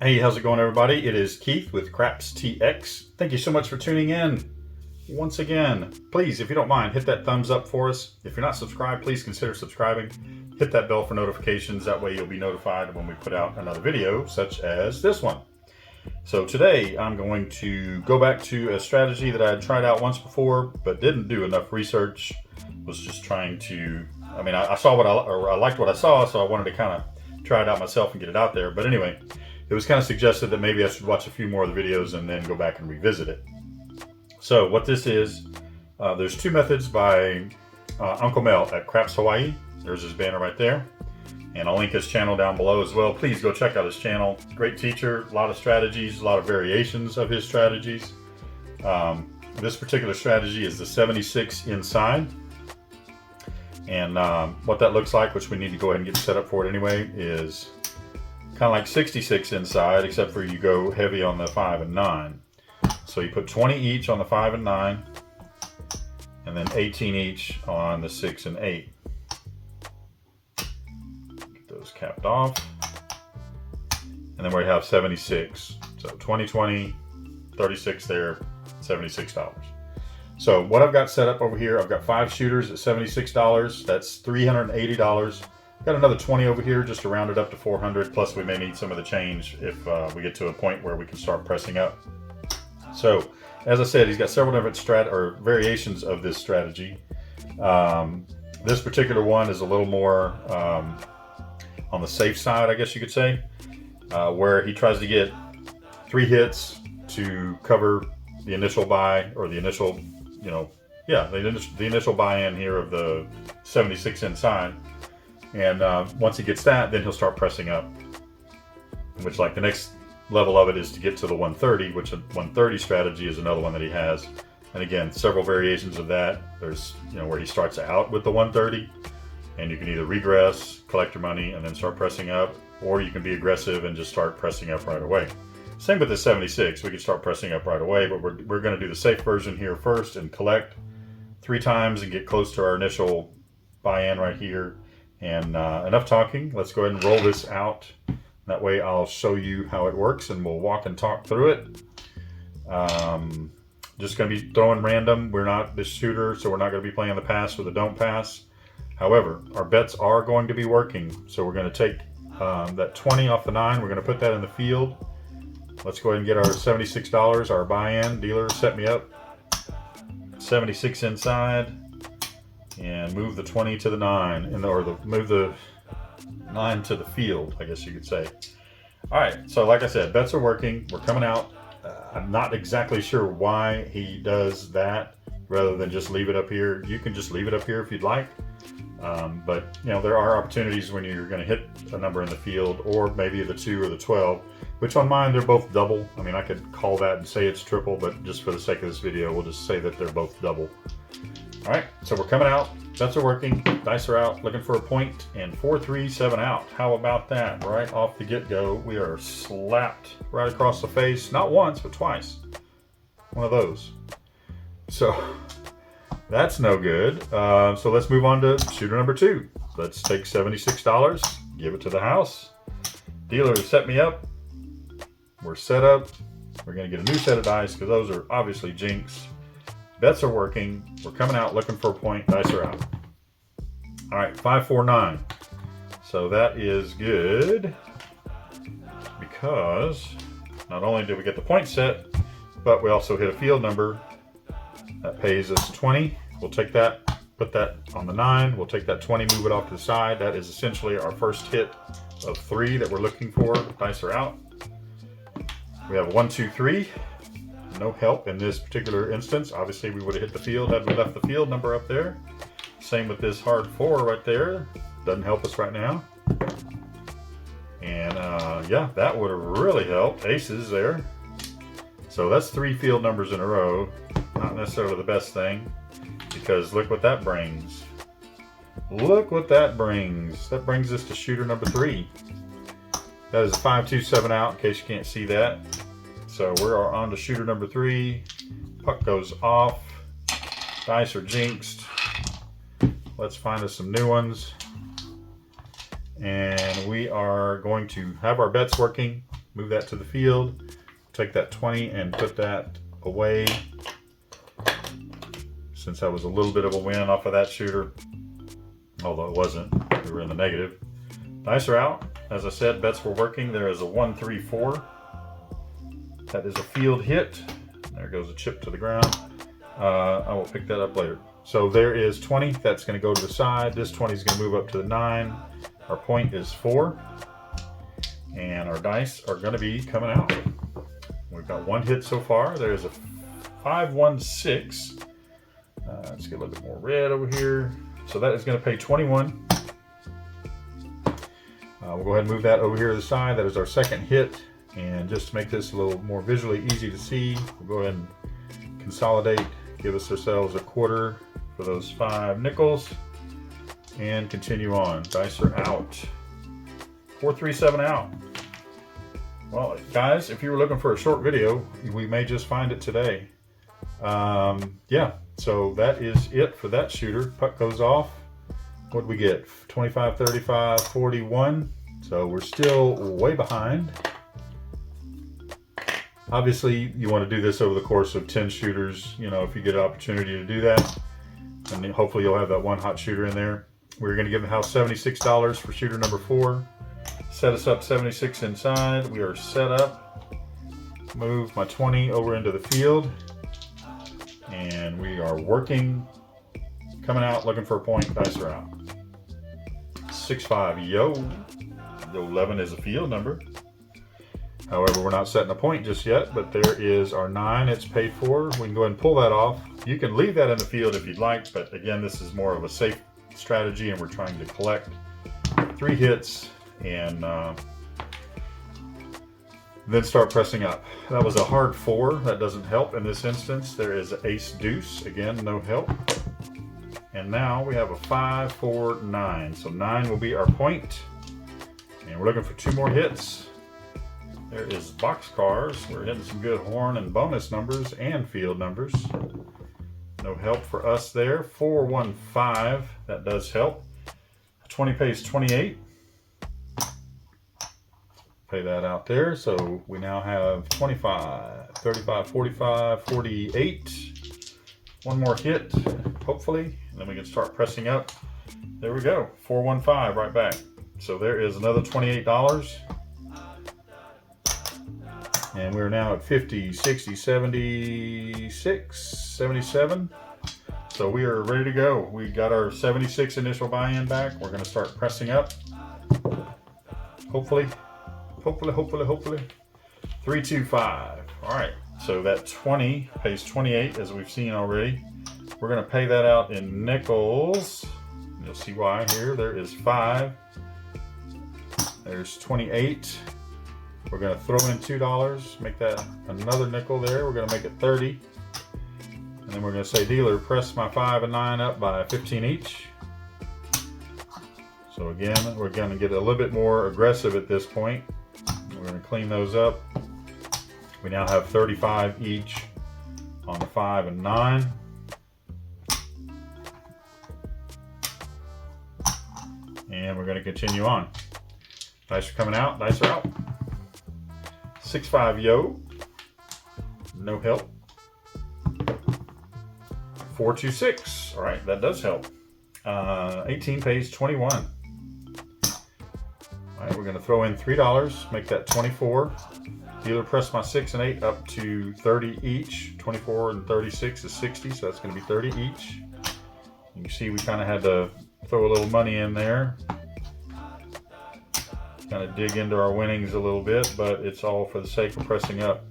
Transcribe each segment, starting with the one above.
Hey, how's it going, everybody? It is Keith with Craps TX. Thank you so much for tuning in once again. Please, if you don't mind, hit that thumbs up for us. If you're not subscribed, please consider subscribing. Hit that bell for notifications. That way you'll be notified when we put out another video, such as this one. So today I'm going to go back to a strategy that I had tried out once before, but didn't do enough research. Was just trying to, I saw what I liked what I saw, so I wanted to kind of try it out myself and get it out there. But anyway, it was kind of suggested that maybe I should watch a few more of the videos and then go back and revisit it. So what this is, there's two methods by Uncle Mel at Craps Hawaii. There's his banner right there. And I'll link his channel down below as well. Please go check out his channel. Great teacher, a lot of strategies, a lot of variations of his strategies. This particular strategy is the 76 inside. And what that looks like, which we need to go ahead and get set up for it anyway, is kind of like 66 inside, except for you go heavy on the 5 and 9. So you put 20 each on the 5 and 9, and then 18 each on the 6 and 8. Get those capped off. And then we have 76. So 20, 20, 36 there, $76. So what I've got set up over here, I've got 5 shooters at $76. That's $380. Got another 20 over here just to round it up to 400. Plus we may need some of the change if we get to a point where we can start pressing up. So as I said, he's got several different variations of this strategy. This particular one is a little more on the safe side, I guess you could say, where he tries to get 3 hits to cover the initial buy, or the initial, the initial buy-in here of the 76 inside. And once he gets that, then he'll start pressing up, which, like, the next level of it is to get to the 130, which a 130 strategy is another one that he has. And again, several variations of that. There's, where he starts out with the 130, and you can either regress, collect your money, and then start pressing up, or you can be aggressive and just start pressing up right away. Same with the 76. We can start pressing up right away, but we're going to do the safe version here first and collect 3 times and get close to our initial buy-in right here. And enough talking, let's go ahead and roll this out. That way I'll show you how it works and we'll walk and talk through it. Just going to be throwing random. We're not the shooter, so we're not going to be playing the pass or the don't pass. However, our bets are going to be working. So we're going to take that 20 off the 9. We're going to put that in the field. Let's go ahead and get our $76, our buy-in. Dealer, set me up. 76 inside. And move the 20 to the 9, move the 9 to the field, I guess you could say. All right, so like I said, bets are working. We're coming out. I'm not exactly sure why he does that rather than just leave it up here. You can just leave it up here if you'd like. But there are opportunities when you're going to hit a number in the field, or maybe the 2 or the 12, which on mine, they're both double. I could call that and say it's triple, but just for the sake of this video, we'll just say that they're both double. All right, so we're coming out. Bets are working. Dice are out. Looking for a point, and 4, 3, 7 out. How about that? Right off the get-go, we are slapped right across the face. Not once, but twice. One of those. So that's no good. So let's move on to shooter number 2. Let's take $76. Give it to the house. Dealer, set me up. We're set up. We're going to get a new set of dice because those are obviously jinx. Bets are working. We're coming out looking for a point. Dice are out. All right, 5, 4, 9. So that is good because not only did we get the point set, but we also hit a field number that pays us 20. We'll take that, put that on the 9. We'll take that 20, move it off to the side. That is essentially our first hit of 3 that we're looking for. Dice are out. We have 1, 2, 3. No help in this particular instance. Obviously, we would have hit the field had we left the field number up there. Same with this hard 4 right there. Doesn't help us right now. And yeah, that would have really helped. Aces there. So that's 3 field numbers in a row. Not necessarily the best thing, because look what that brings. Look what that brings. That brings us to shooter number 3. That is a 5, 2, 7 out, in case you can't see that. So we're on to shooter number 3. Puck goes off. Dice are jinxed. Let's find us some new ones. And we are going to have our bets working. move that to the field, take that 20 and put that away, since that was a little bit of a win off of that shooter, although it wasn't, we were in the negative. Dice are out. As I said, bets were working. There is a 1, 3, 4. That is a field hit. There goes a chip to the ground. I will pick that up later. So there is 20. That's going to go to the side. This 20 is going to move up to the 9. Our point is 4. And our dice are going to be coming out. We've got one hit so far. There is a 5, 1, 6. Let's get a little bit more red over here. So that is going to pay 21. We'll go ahead and move that over here to the side. That is our second hit. And just to make this a little more visually easy to see, we'll go ahead and consolidate, give ourselves a quarter for those 5 nickels, and continue on. Dice are out. 4, 3, 7 out. Well, guys, if you were looking for a short video, we may just find it today. Yeah, so that is it for that shooter. Puck goes off. What did we get? 25, 35, 41. So we're still way behind. Obviously, you want to do this over the course of 10 shooters, you know, if you get an opportunity to do that. And then hopefully you'll have that one hot shooter in there. We're going to give the house $76 for shooter number 4. Set us up 76 inside. We are set up. Move my 20 over into the field. And we are working. Coming out, looking for a point. Dice are out. 6-5. Yo. Yo, 11 is a field number. However, we're not setting a point just yet, but there is our 9. It's paid for. We can go ahead and pull that off. You can leave that in the field if you'd like, but again, this is more of a safe strategy, and we're trying to collect 3 hits and then start pressing up. That was a hard 4. That doesn't help in this instance. There is ace deuce. Again, no help. And now we have a 5, 4, 9. So 9 will be our point. And we're looking for 2 more hits. There is boxcars. We're hitting some good horn and bonus numbers and field numbers. No help for us there. 4, 1, 5. That does help. 20 pays 28. Pay that out there. So we now have 25, 35, 45, 48. One more hit, hopefully. And then we can start pressing up. There we go. 4, 1, 5 right back. So there is another $28. And we're now at 50, 60, 76, 77. So we are ready to go. We got our 76 initial buy-in back. We're going to start pressing up. Hopefully. 3, 2, 5. All right. So that 20 pays 28, as we've seen already. We're going to pay that out in nickels. You'll see why here. There is 5. There's 28. We're going to throw in $2, make that another nickel there. We're going to make it 30. And then we're going to say, dealer, press my 5 and 9 up by 15 each. So again, we're going to get a little bit more aggressive at this point. We're going to clean those up. We now have 35 each on the 5 and 9. And we're going to continue on. Dice are coming out, dice are out. 6, 5, yo. No help. 4, 2, 6. All right, that does help. 18 pays 21. All right, we're going to throw in $3, make that 24. Dealer, press my 6 and 8 up to 30 each. 24 and 36 is 60, so that's going to be 30 each. You can see we kind of had to throw a little money in there. Kind of dig into our winnings a little bit, but it's all for the sake of pressing up.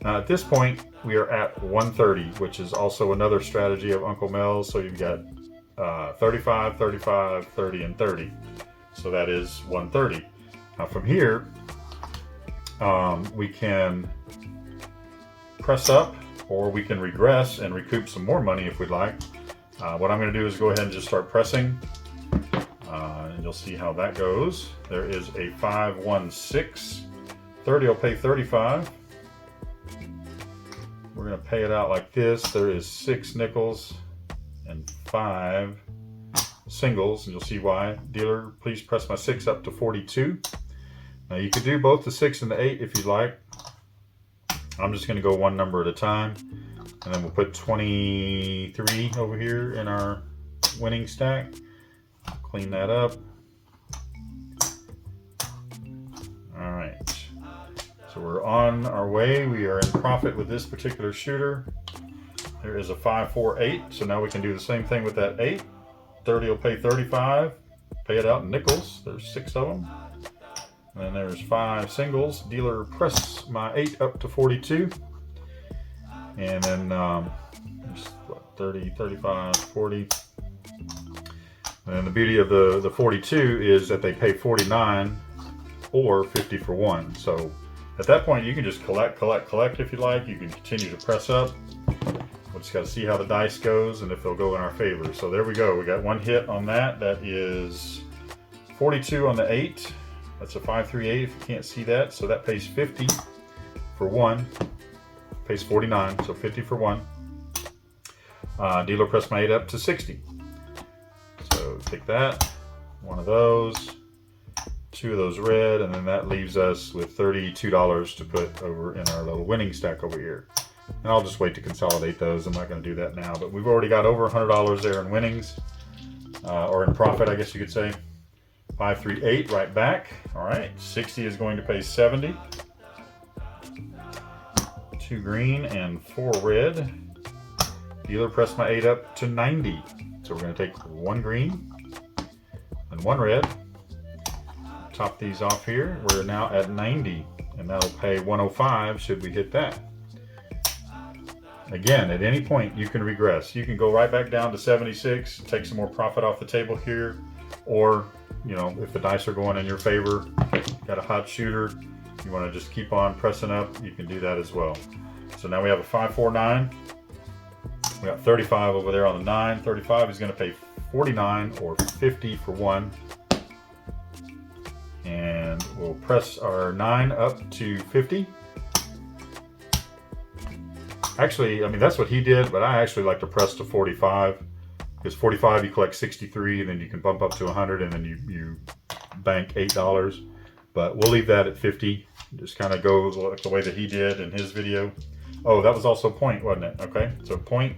Now at this point, we are at 130, which is also another strategy of Uncle Mel's. So you've got 35, 35, 30, and 30. So that is 130. Now from here, we can press up, or we can regress and recoup some more money if we'd like. What I'm going to do is go ahead and just start pressing. And you'll see how that goes. There is a 5, 1, 6. 30 will pay 35. We're going to pay it out like this. There is 6 nickels and 5 singles, and you'll see why. Dealer, please press my 6 up to 42. Now you could do both the 6 and the 8 if you'd like. I'm just going to go one number at a time. And then we'll put 23 over here in our winning stack. Clean that up. All right. So we're on our way. We are in profit with this particular shooter. There is a 5, 4, 8. So now we can do the same thing with that 8. 30 will pay 35. Pay it out in nickels. There's 6 of them. And then there's 5 singles. Dealer, press my 8 up to 42. And then there's 30, 35, 40. And the beauty of the 42 is that they pay 49 or 50 for 1. So at that point you can just collect if you like. You can continue to press up. We just got to see how the dice goes and if they'll go in our favor. So there we go. We got one hit on that. That is 42 on the 8. That's a 5, 3, 8 if you can't see that. So that pays 50 for 1. Pays 49, so 50 for 1. Dealer press my 8 up to 60. So take that, one of those, 2 of those red, and then that leaves us with $32 to put over in our little winning stack over here. And I'll just wait to consolidate those. I'm not going to do that now, but we've already got over $100 there in winnings, or in profit, I guess you could say. 5, 3, 8 right back. All right, 60 is going to pay 70. 2 green and 4 red. Dealer press my 8 up to 90. So we're going to take 1 green and 1 red. Top these off here. We're now at 90, and that'll pay 105 should we hit that. Again, at any point you can regress. You can go right back down to 76, take some more profit off the table here, or you know, if the dice are going in your favor, got a hot shooter, you want to just keep on pressing up, you can do that as well. So now we have a 5, 4, 9. We got 35 over there on the 9. 35 is going to pay 49 or 50 for 1. And we'll press our 9 up to 50. Actually, I mean, that's what he did, but I actually like to press to 45. Because 45 you collect 63, and then you can bump up to 100, and then you bank $8. But we'll leave that at 50. Just kind of go like the way that he did in his video. Oh, that was also point, wasn't it? Okay, so point,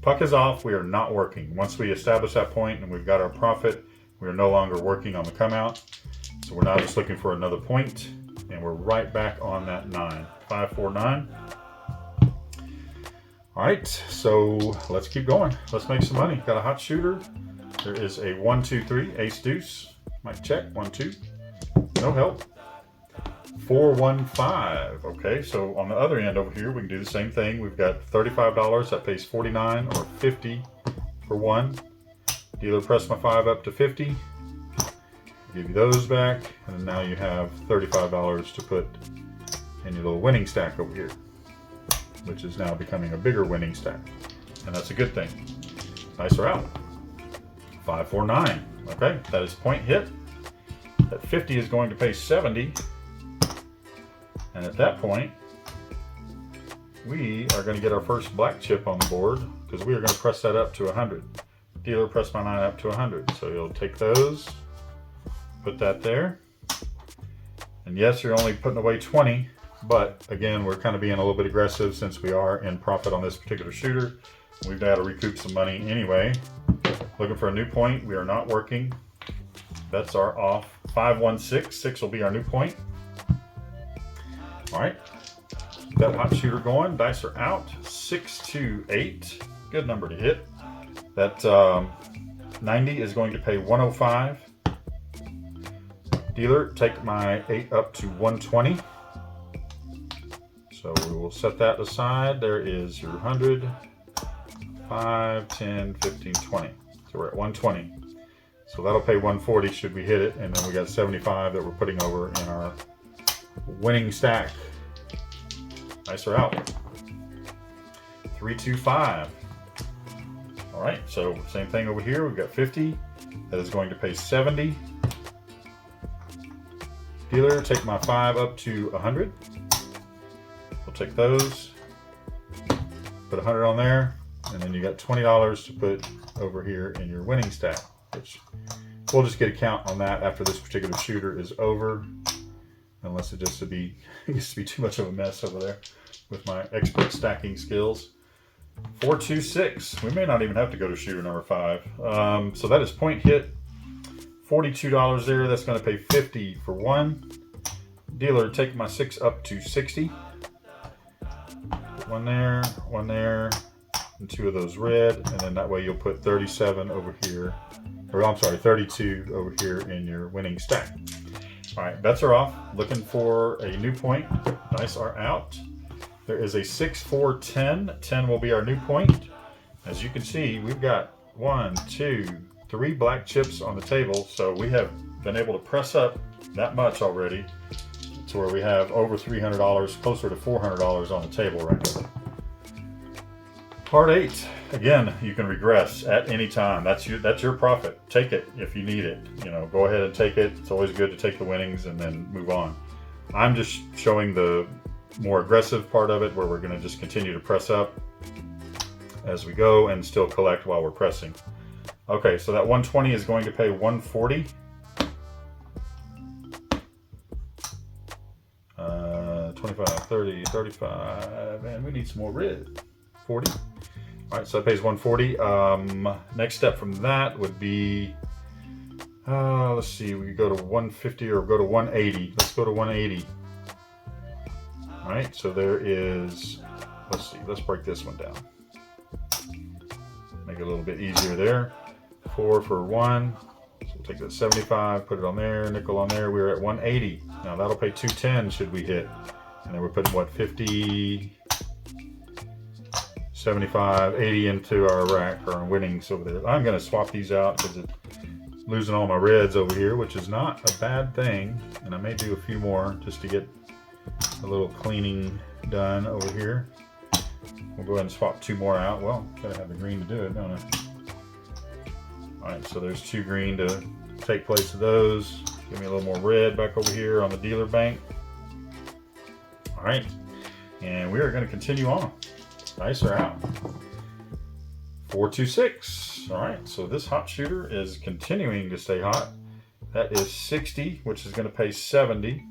puck is off. We are not working. Once we establish that point and we've got our profit, we are no longer working on the come out. So we're now just looking for another point, and we're right back on that 9. 5, 4, 9. All right, so let's keep going. Let's make some money. Got a hot shooter. There is a 1, 2, 3, ace deuce. Might check, 1, 2. No help. 4, 1, 5. Okay, so on the other end over here, we can do the same thing. We've got $35. That pays 49 or 50 for 1. Dealer press my 5 up to 50. Give you those back, and now you have $35 to put in your little winning stack over here, which is now becoming a bigger winning stack. And that's a good thing. Dice are out. 5, 4, 9. Okay, that is point hit. That 50 is going to pay 70. And at that point, we are going to get our first black chip on the board because we are going to press that up to 100. Dealer press my 9 up to 100. So you'll take those, put that there. And yes, you're only putting away 20. But again, we're kind of being a little bit aggressive since we are in profit on this particular shooter. We've got to recoup some money anyway. Looking for a new point. We are not working. Bets are off. 5, 1, 6. 6 will be our new point. All right. Keep that hot shooter going. Dice are out. 6, 2, 8. Good number to hit. That 90 is going to pay 105. Dealer, take my 8 up to 120. So we will set that aside. There is your 100, 5, 10, 15, 20. So we're at 120. So that'll pay 140 should we hit it. And then we got 75 that we're putting over in our winning stack. Dice are out. 3, 2, 5. All right, so same thing over here. We've got 50. That is going to pay 70. Dealer, take my 5 up to 100. We'll take those, put 100 on there, and then you got $20 to put over here in your winning stack, which we'll just get a count on that after this particular shooter is over. unless it just it used to be too much of a mess over there with my expert stacking skills. 426. We may not even have to go to shooter number 5. So that is point hit. $42 there. That's going to pay 50 for one. Dealer, take my 6 up to 60. One there, and 2 of those red, and then that way you'll put 37 over here, or I'm sorry, 32 over here in your winning stack. All right, bets are off. Looking for a new point. Dice are out. There is a 6, 4, 10. 10 will be our new point. As you can see, we've got 1, 2, 3 black chips on the table, so we have been able to press up that much already to where we have over $300, closer to $400 on the table right now. Part 8, again, you can regress at any time. That's your profit. Take it if you need it. You know, go ahead and take it. It's always good to take the winnings and then move on. I'm just showing the more aggressive part of it, where we're going to just continue to press up as we go and still collect while we're pressing. Okay, so that 120 is going to pay 140. 25, 30, 35, and we need some more red. 40. All right, so that pays 140. Next step from that would be, let's see, we could go to 150 or go to 180. Let's go to 180. All right, so there is, let's see, let's break this one down. Make it a little bit easier there. 4 for 1. So we'll take that 75, put it on there, nickel on there. We're at 180. Now that'll pay 210 should we hit. And then we're putting what, 50, 75, 80 into our rack, or our winnings over there. I'm going to swap these out because it's losing all my reds over here, which is not a bad thing. And I may do a few more just to get a little cleaning done over here. We'll go ahead and swap 2 more out. Well, gotta have the green to do it, don't I? All right, so there's 2 green to take place of those. Give me a little more red back over here on the dealer bank. All right, and we are going to continue on. Dice are out. 426. All right, so this hot shooter is continuing to stay hot. That is 60, which is going to pay 70.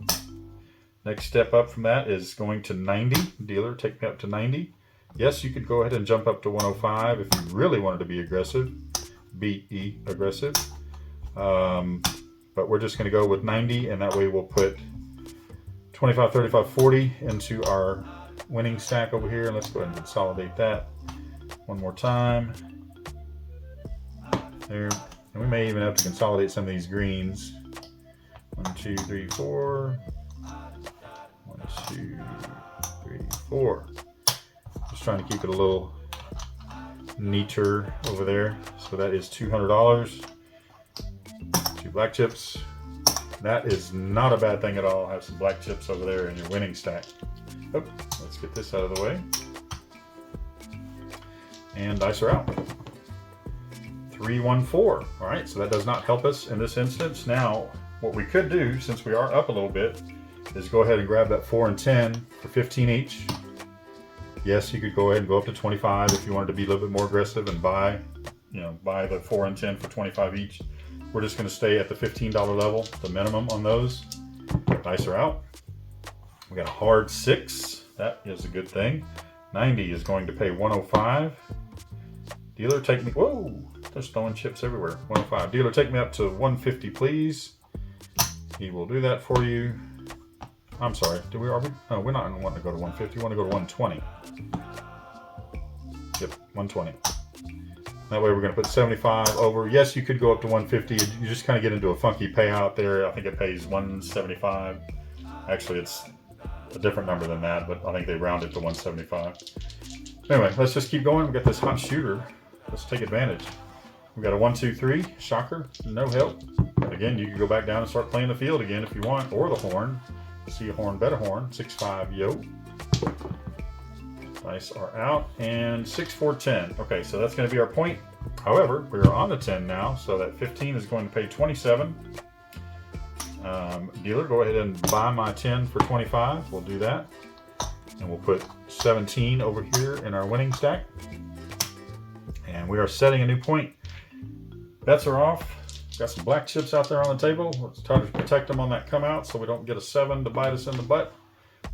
Next step up from that is going to 90. Dealer, take me up to 90. Yes, you could go ahead and jump up to 105 if you really wanted to be aggressive. Be aggressive. But we're just going to go with 90, and that way we'll put 25, 35, 40 into our winning stack over here. Let's go ahead and consolidate that one more time. There. And we may even have to consolidate some of these greens. 1, 2, 3, 4. 1, 2, 3, 4. Just trying to keep it a little neater over there. So that is $200. 2 black chips. That is not a bad thing at all. Have some black chips over there in your winning stack. Oh, let's get this out of the way. And dice are out. 314. All right, so that does not help us in this instance. Now, what we could do, since we are up a little bit, is go ahead and grab that 4 and 10 for 15 each. Yes, you could go ahead and go up to 25 if you wanted to be a little bit more aggressive and buy the 4 and 10 for 25 each. We're just going to stay at the $15 level, the minimum on those. Dice are out. We got a hard 6. That is a good thing. 90 is going to pay 105. Dealer, take me. Whoa, there's throwing chips everywhere. 105. Dealer, take me up to 150, please. He will do that for you. I'm sorry. No, we're not wanting to go to 150. We want to go to 120. Yep, 120. That way we're going to put 75 over. Yes, you could go up to 150. You just kind of get into a funky payout there. I think it pays 175. Actually, it's a different number than that, but I think they round it to 175. Anyway, let's just keep going. We've got this hot shooter. Let's take advantage. We've got a 1, 2, 3. Shocker. No help. Again, you can go back down and start playing the field again if you want, or the horn. See a horn, bet a horn. 6-5, yo. Dice are out, and 6, 4, 10. Okay, so that's going to be our point. However, we're on the 10 now, so that 15 is going to pay 27. Dealer, go ahead and buy my 10 for 25. We'll do that. And we'll put 17 over here in our winning stack. And we are setting a new point. Bets are off. Got some black chips out there on the table. Let's try to protect them on that come out so we don't get a 7 to bite us in the butt.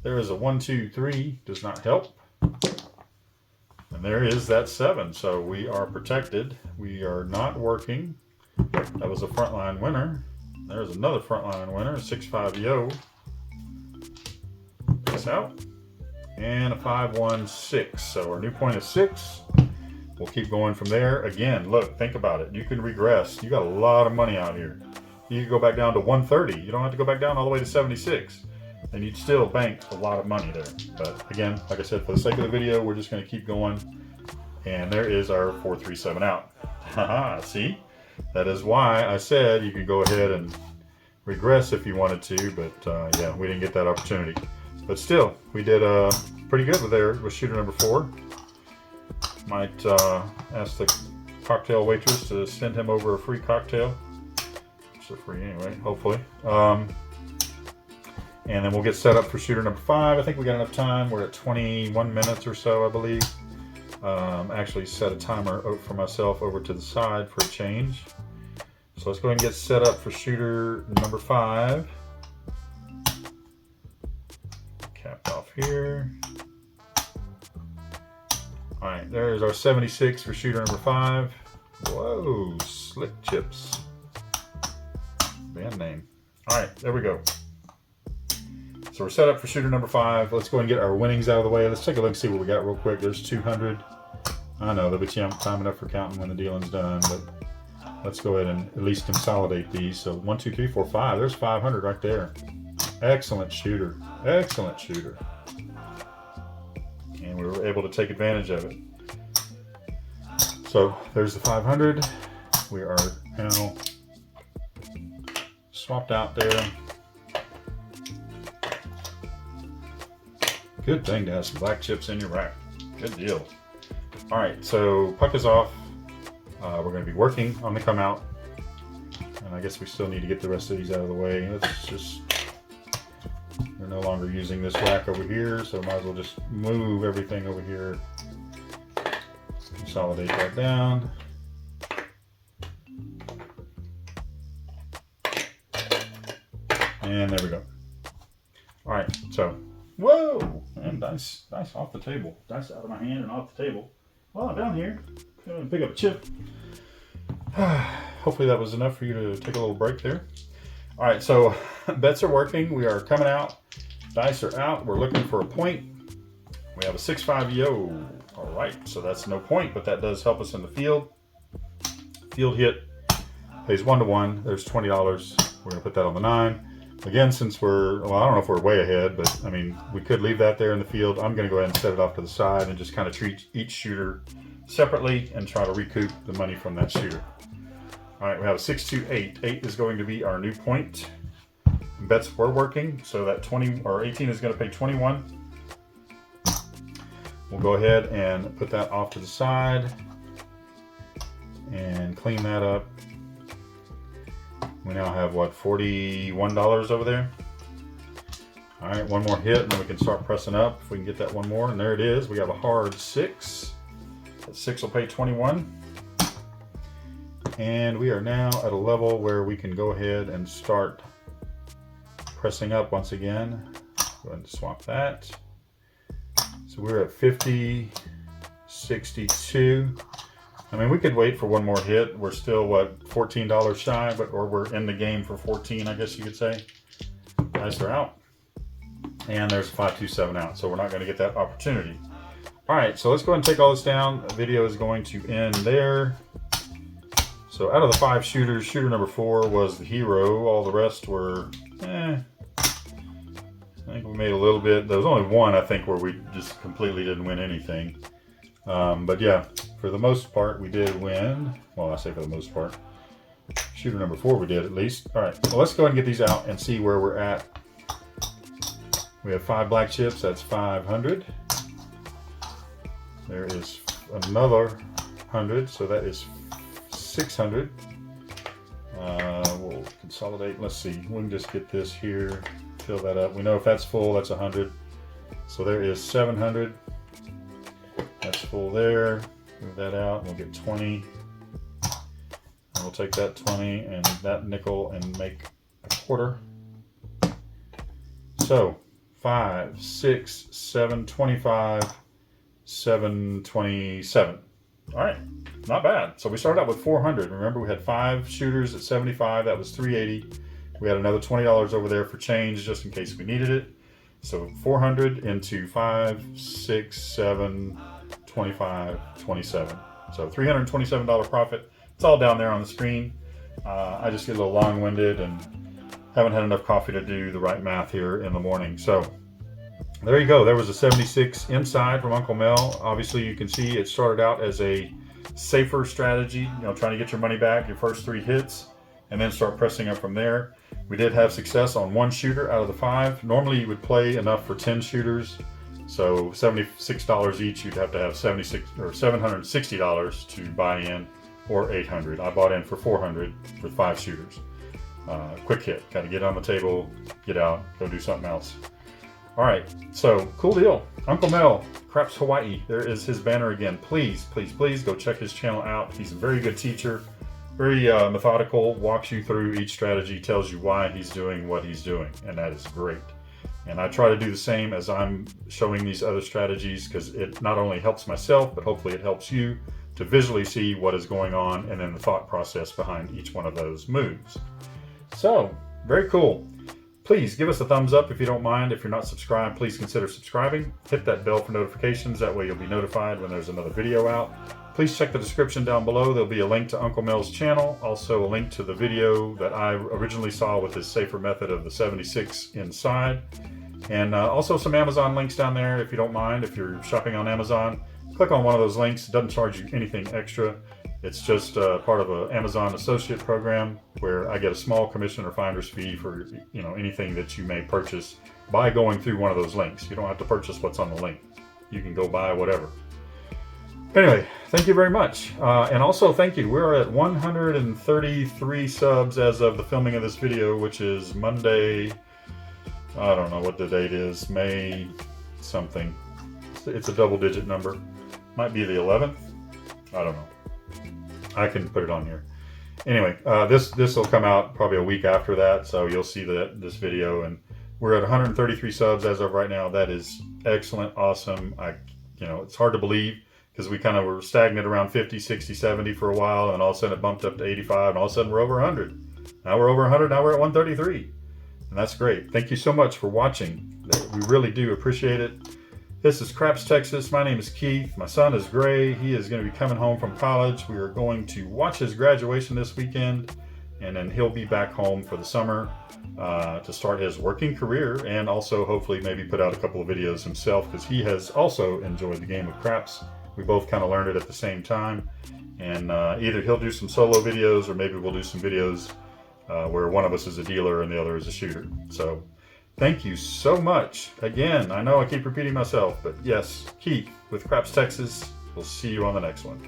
There is a 1, 2, 3. Does not help. And there is that 7. So we are protected. We are not working. That was a frontline winner. There's another frontline winner. 6-5 yo. This out. And a 5, 1, 6. So our new point is 6. We'll keep going from there. Again, look, think about it. You can regress. You got a lot of money out here. You can go back down to 130. You don't have to go back down all the way to 76. And you'd still bank a lot of money there. But again, like I said, for the sake of the video, we're just going to keep going. And there is our 4, 3, 7 out. Haha, see? That is why I said you could go ahead and regress if you wanted to. But yeah, we didn't get that opportunity. But still, we did pretty good with shooter number 4. Might ask the cocktail waitress to send him over a free cocktail. It's free anyway, hopefully. And then we'll get set up for shooter number 5. I think we got enough time. We're at 21 minutes or so, I believe. Actually set a timer for myself over to the side for a change. So let's go ahead and get set up for shooter number 5. Capped off here. Alright, there's our 76 for shooter number 5. Whoa, slick chips. Band name. Alright, there we go. So we're set up for shooter number 5. Let's go and get our winnings out of the way. Let's take a look and see what we got real quick. There's 200. I know, there'll be time enough for counting when the dealing's done, but let's go ahead and at least consolidate these. So 1, 2, 3, 4, 5. There's 500 right there. Excellent shooter. Excellent shooter. And we were able to take advantage of it. So there's the 500. We are now swapped out there. Good thing to have some black chips in your rack. Good deal. All right, so puck is off. We're going to be working on the come out. And I guess we still need to get the rest of these out of the way. Let's just... We're no longer using this rack over here, so might as well just move everything over here. Consolidate that down. And there we go. All right, so, whoa, and dice off the table. Dice out of my hand and off the table. Well, I'm down here. I'm gonna pick up a chip. Hopefully that was enough for you to take a little break there. All right, so bets are working. We are coming out. Dice are out. We're looking for a point. We have a 6-5 yo. All right, so that's no point, but that does help us in the field. Field hit pays 1 to 1. There's $20. We're gonna put that on the 9. Again, since we're, well, I don't know if we're way ahead, but I mean, we could leave that there in the field. I'm gonna go ahead and set it off to the side and just kind of treat each shooter separately and try to recoup the money from that shooter. All right, we have a 6, 2, 8. 8 is going to be our new point. Bets were working, so that 20 or 18 is going to pay 21. We'll go ahead and put that off to the side and clean that up. We now have what, $41 over there? All right, one more hit and then we can start pressing up if we can get that one more. And there it is. We have a hard 6. That 6 will pay 21. And we are now at a level where we can go ahead and start pressing up once again. Go ahead and swap that. So we're at 50, 62. I mean, we could wait for one more hit. We're still, what, $14 shy, or we're in the game for 14, I guess you could say. Dice are out. And there's a 5, 2, 7 out, so we're not going to get that opportunity. All right, so let's go ahead and take all this down. The video is going to end there. So out of the 5 shooters, shooter number 4 was the hero. All the rest were, I think we made a little bit. There was only one, I think, where we just completely didn't win anything. But yeah, for the most part, we did win. Well, I say for the most part. Shooter number 4 we did at least. All right, well, let's go ahead and get these out and see where we're at. We have 5 black chips, that's 500. There is another 100, so that is 600. We'll consolidate. Let's see. We can just get this here, fill that up. We know if that's full, that's 100. So there is 700. That's full there. Move that out. We'll get 20. And we'll we'll take that 20 and that nickel and make a quarter. So 5, 6, 7, 25, 7, 27. All right, not bad. So we started out with 400. Remember, we had 5 shooters at 75. That was 380. We had another $20 over there for change just in case we needed it. So 400 into 5, 6, 7, 25, 27. So $327 profit. It's all down there on the screen. I just get a little long-winded and haven't had enough coffee to do the right math here in the morning. So there you go. There was a 76 inside from Uncle Mel. Obviously, you can see it started out as a safer strategy, trying to get your money back, your first 3 hits, and then start pressing up from there. We did have success on 1 shooter out of the 5. Normally, you would play enough for 10 shooters. So $76 each, you'd have to have $760 to buy in, or $800. I bought in for $400 with 5 shooters. Quick hit, got to get on the table, get out, go do something else. All right, so cool deal. Uncle Mel, Craps Hawaii, there is his banner again. Please, please, please go check his channel out. He's a very good teacher, very methodical, walks you through each strategy, tells you why he's doing what he's doing, and that is great. And I try to do the same as I'm showing these other strategies, because it not only helps myself, but hopefully it helps you to visually see what is going on and then the thought process behind each one of those moves. So, very cool. Please give us a thumbs up if you don't mind. If you're not subscribed, please consider subscribing. Hit that bell for notifications. That way you'll be notified when there's another video out. Please check the description down below. There'll be a link to Uncle Mel's channel. Also a link to the video that I originally saw with his safer method of the 76 inside. And also some Amazon links down there if you don't mind. If you're shopping on Amazon, click on one of those links. It doesn't charge you anything extra. It's just part of an Amazon associate program where I get a small commission or finder's fee for anything that you may purchase by going through one of those links. You don't have to purchase what's on the link. You can go buy whatever. Anyway, thank you very much. And also thank you. We're at 133 subs as of the filming of this video, which is Monday. I don't know what the date is. May something. It's a double-digit number. Might be the 11th. I don't know. I can put it on here. Anyway, this will come out probably a week after that, so you'll see this video. And we're at 133 subs as of right now. That is excellent, awesome. It's hard to believe because we kind of were stagnant around 50, 60, 70 for a while, and all of a sudden it bumped up to 85, and all of a sudden we're over 100. Now we're over 100. Now we're at 133, and that's great. Thank you so much for watching. We really do appreciate it. This is Craps, Texas. My name is Keith. My son is Gray. He is going to be coming home from college. We are going to watch his graduation this weekend, and then he'll be back home for the summer to start his working career, and also hopefully maybe put out a couple of videos himself, because he has also enjoyed the game of craps. We both kind of learned it at the same time, and either he'll do some solo videos, or maybe we'll do some videos where one of us is a dealer and the other is a shooter. So thank you so much. Again, I know I keep repeating myself, but yes, Keith with Craps, Texas. We'll see you on the next one.